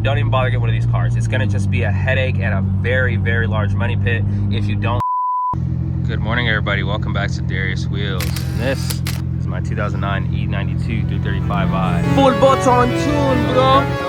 don't even bother getting one of these cars. It's gonna just be a headache and a very, very large money pit if you don't. Good morning, everybody. Welcome back to Darius Wheels. And this is my 2009 E92 335i. Full button tune, bro.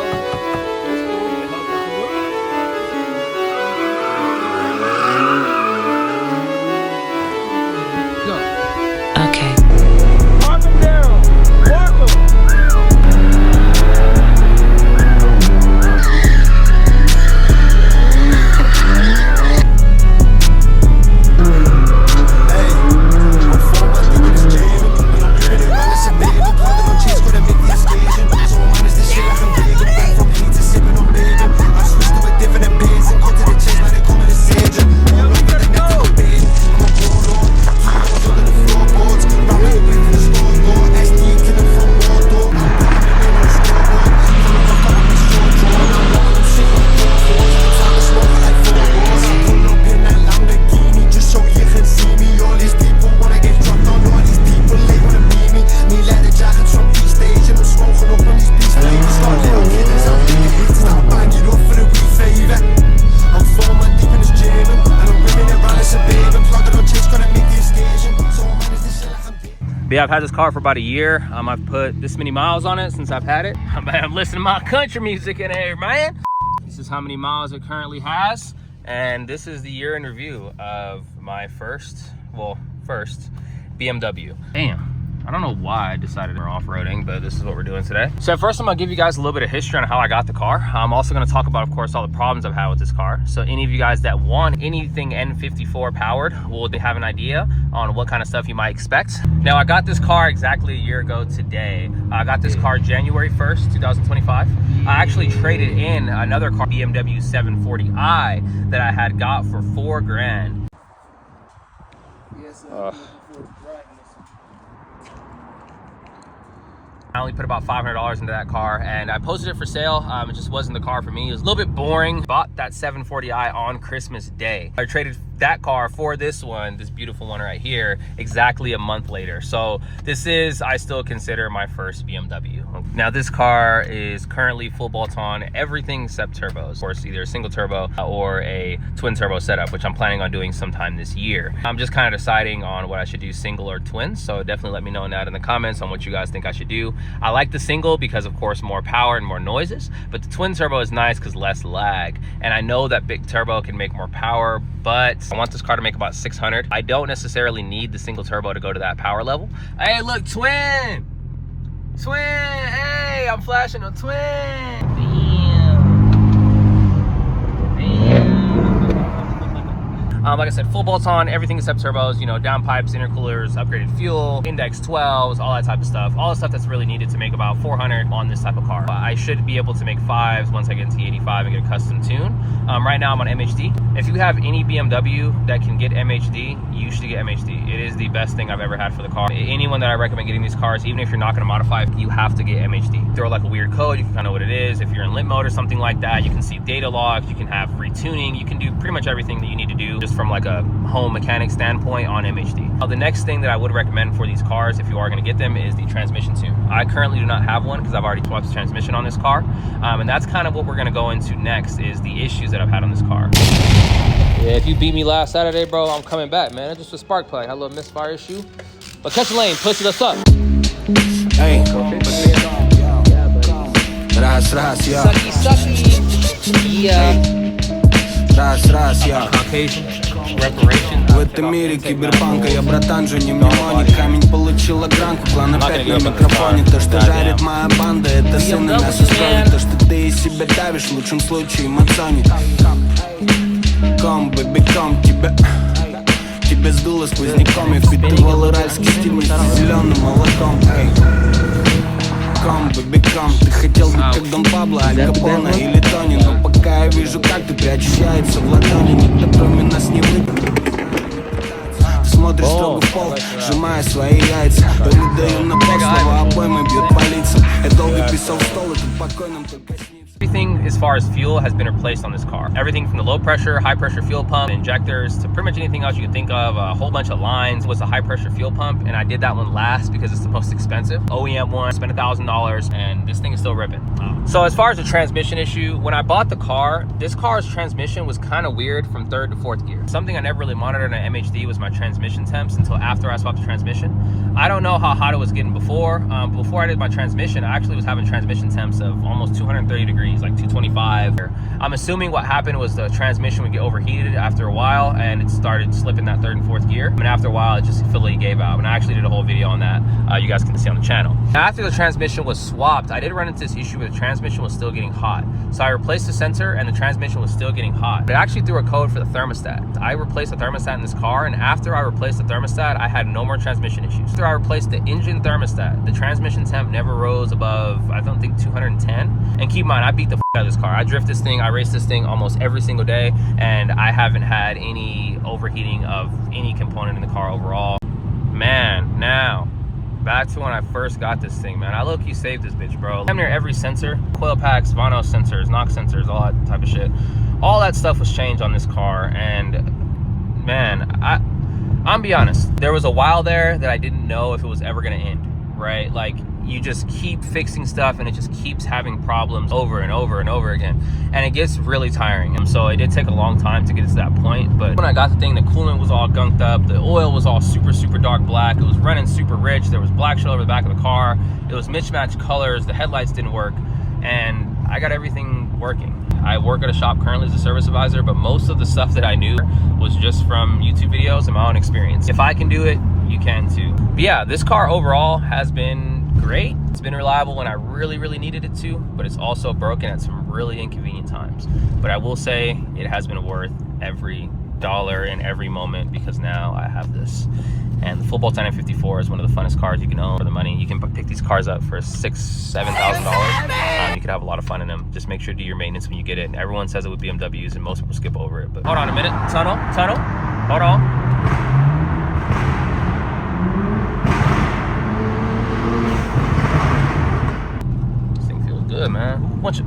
But yeah, I've had this car for about a year. I've put this many miles on it since I've had it. I'm listening to my country music in here, man. This is how many miles it currently has. And this is the year in review of my first BMW. Damn. I don't know why I decided we're off-roading, but this is what we're doing today. So first, I'm gonna give you guys a little bit of history on how I got the car. I'm also gonna talk about, of course, all the problems I've had with this car. So any of you guys that want anything N54 powered will have an idea on what kind of stuff you might expect. Now, I got this car exactly a year ago today. I got this car January 1st, 2025. I actually traded in another car, BMW 740i, that I had got for $4 grand. I only put about $500 into that car and I posted it for sale. It just wasn't the car for me. It was a little bit boring. Bought that 740i on Christmas Day. I traded that car for this one, this beautiful one right here, exactly a month later. So this is, I still consider my first BMW. Now this car is currently full bolt-on, everything except turbos. Of course, either a single turbo or a twin turbo setup, which I'm planning on doing sometime this year. I'm just kind of deciding on what I should do, single or twin. So definitely let me know that in the comments on what you guys think I should do. I like the single because, of course, more power and more noises, but the twin turbo is nice because less lag. And I know that big turbo can make more power, but I want this car to make about 600. I don't necessarily need the single turbo to go to that power level. Hey, look, twin! Twin! Hey, I'm flashing a twin! Like I said, full bolt-on, everything except turbos, you know, downpipes, intercoolers, upgraded fuel, index 12s, all that type of stuff. All the stuff that's really needed to make about 400 on this type of car. I should be able to make 5s once I get into E85 and get a custom tune. Right now I'm on MHD. If you have any BMW that can get MHD, you should get MHD. It is the best thing I've ever had for the car. Anyone that I recommend getting these cars, even if you're not gonna modify, you have to get MHD. Throw like a weird code, you can kind of know what it is. If you're in limp mode or something like that, you can see data logs, you can have free tuning, you can do pretty much everything that you need to do just from like a home mechanic standpoint on MHD. The next thing that I would recommend for these cars, if you are gonna get them, is the transmission tune. I currently do not have one because I've already swapped the transmission on this car. And that's kind of what we're gonna go into next, is the issues that I've had on this car. Yeah, if you beat me last Saturday, bro, I'm coming back, man. It's just a spark plug. I had a little misfire issue. But catch the lane, pussy, let's up. Hey. Raz, yeah. Sucky. Yeah. Раз, я. Caucasian. Reparation. В этом мире киберпанка я, братан, же не мнемоник. Камень получил огранку, клан опять на микрофоне. То, что жарит моя банда, это сыны нас устроит. То, что ты из себя давишь, в лучшем случае мацоник. Ком, бэби, ком, тебе сдуло сквозняком. Я впитывал уральский стиль вместе с зеленым молоком. Ком, бэби, ком, ты хотел быть как Дон Пабло, Аль Капоне или Тони. Но пока я вижу, как ты прячешь яйца в ладони, никто кроме нас не выйдет. Смотришь строго в пол, сжимая свои яйца. Передаю на пол, слова обоймы бьют по лицам. Я долго писал в стол, и тут покойным только снится. everything as far as fuel has been replaced on this car. Everything from the low pressure, high pressure fuel pump, injectors, to pretty much anything else you can think of. A whole bunch of lines was a high pressure fuel pump, and I did that one last because it's the most expensive. OEM one, spent $1,000, and this thing is still ripping. So as far as the transmission issue, when I bought the car, this car's transmission was kind of weird from 3rd to 4th gear. Something I never really monitored on MHD was my transmission temps until after I swapped the transmission. I don't know how hot it was getting before. Before I did my transmission, I actually was having transmission temps of almost 230 degrees, like 225. I'm assuming what happened was the transmission would get overheated after a while, and it started slipping that 3rd and 4th gear. And after a while, it just fully gave out. And I actually did a whole video on that. You guys can see on the channel. After the transmission was swapped, I did run into this issue where the transmission was still getting hot. So I replaced the sensor, and the transmission was still getting hot. It actually threw a code for the thermostat. I replaced the thermostat in this car, and after I replaced the thermostat, I had no more transmission issues. After I replaced the engine thermostat, the transmission temp never rose above, I don't think, 210. And keep in mind, I beat the out of this car. I drift this thing, I race this thing almost every single day, and I haven't had any overheating of any component in the car overall. Man, now back to when I first got this thing, man. I low-key saved this bitch, bro. Damn near every sensor, coil packs, Vanos sensors, NOx sensors, all that type of shit. All that stuff was changed on this car, and man, I'm be honest, there was a while there that I didn't know if it was ever gonna end, right? Like, you just keep fixing stuff and it just keeps having problems over and over and over again, and it gets really tiring. And so it did take a long time to get to that point, but when I got the thing, the coolant was all gunked up, the oil was all super dark black, it was running super rich, there was black shit over the back of the car, it was mismatched colors, the headlights didn't work, and I got everything working. I work at a shop currently as a service advisor, but most of the stuff that I knew was just from YouTube videos and my own experience. If I can do it, you can too. But yeah, this car overall has been great. It's been reliable when I really needed it to, but it's also broken at some really inconvenient times. But I will say it has been worth every dollar in every moment, because now I have this. And the full bolt N54 is one of the funnest cars you can own for the money. You can pick these cars up for $6,000-$7,000. You could have a lot of fun in them. Just make sure to do your maintenance when you get it. And everyone says it with BMWs, and most people skip over it. But hold on a minute. Tunnel. Hold on. Good, man. What you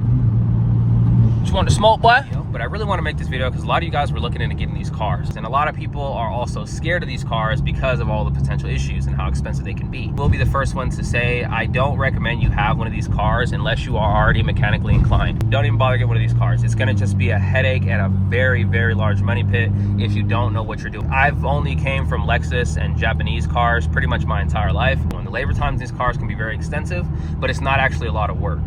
want to smoke, boy? But I really want to make this video because a lot of you guys were looking into getting these cars, and a lot of people are also scared of these cars because of all the potential issues and how expensive they can be. We'll be the first ones to say I don't recommend you have one of these cars unless you are already mechanically inclined. Don't even bother getting one of these cars. It's going to just be a headache and a very large money pit if you don't know what you're doing. I've only came from Lexus and Japanese cars pretty much my entire life. When the labor times in these cars can be very extensive, but it's not actually a lot of work.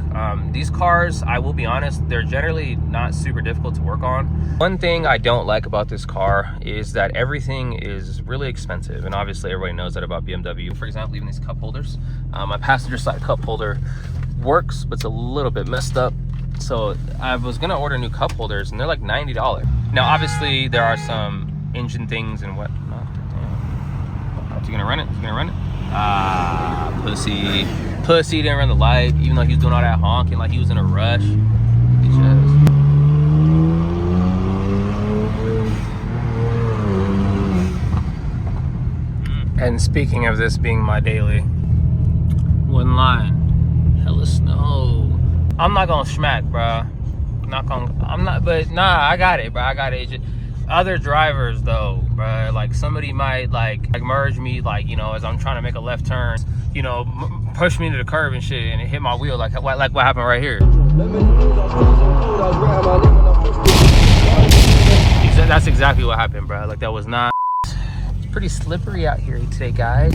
These cars, I will be honest, they're generally not super difficult to work on. One thing I don't like about this car is that everything is really expensive, and obviously everybody knows that about BMW. For example, even these cup holders. My passenger side cup holder works, but it's a little bit messed up. So I was gonna order new cup holders, and they're like $90. Now, obviously there are some engine things and whatnot. You gonna run it? You gonna run it? Ah, pussy didn't run the light, even though he was doing all that honking like he was in a rush. Bitch ass. And speaking of this being my daily, one line, hella snow. I'm not gonna smack, bro. But I got it, bro. I got it. Other drivers though, bro, like somebody might like merge me, like, you know, as I'm trying to make a left turn, you know, push me into the curb and shit, and it hit my wheel like what happened right here. That's exactly what happened, bro. Like, that was not. It's pretty slippery out here today, guys.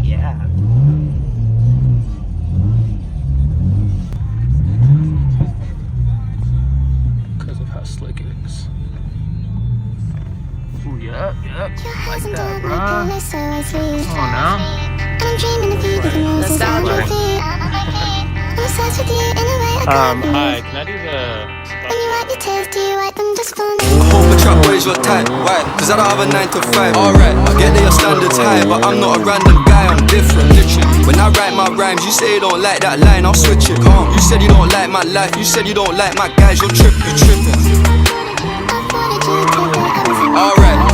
Yeah. Because of how slick it is. Ooh, yep. Like that, bro. Come on now. Hi, can I do the... I hope a trap boys your type, why? Cause I don't have a 9 to 5. Alright, I get that your standards high, but I'm not a random guy, I'm different, literally. When I write my rhymes, you say you don't like that line, I'll switch it. Calm. You said you don't like my life, you said you don't like my guys, you're tripping. Alright.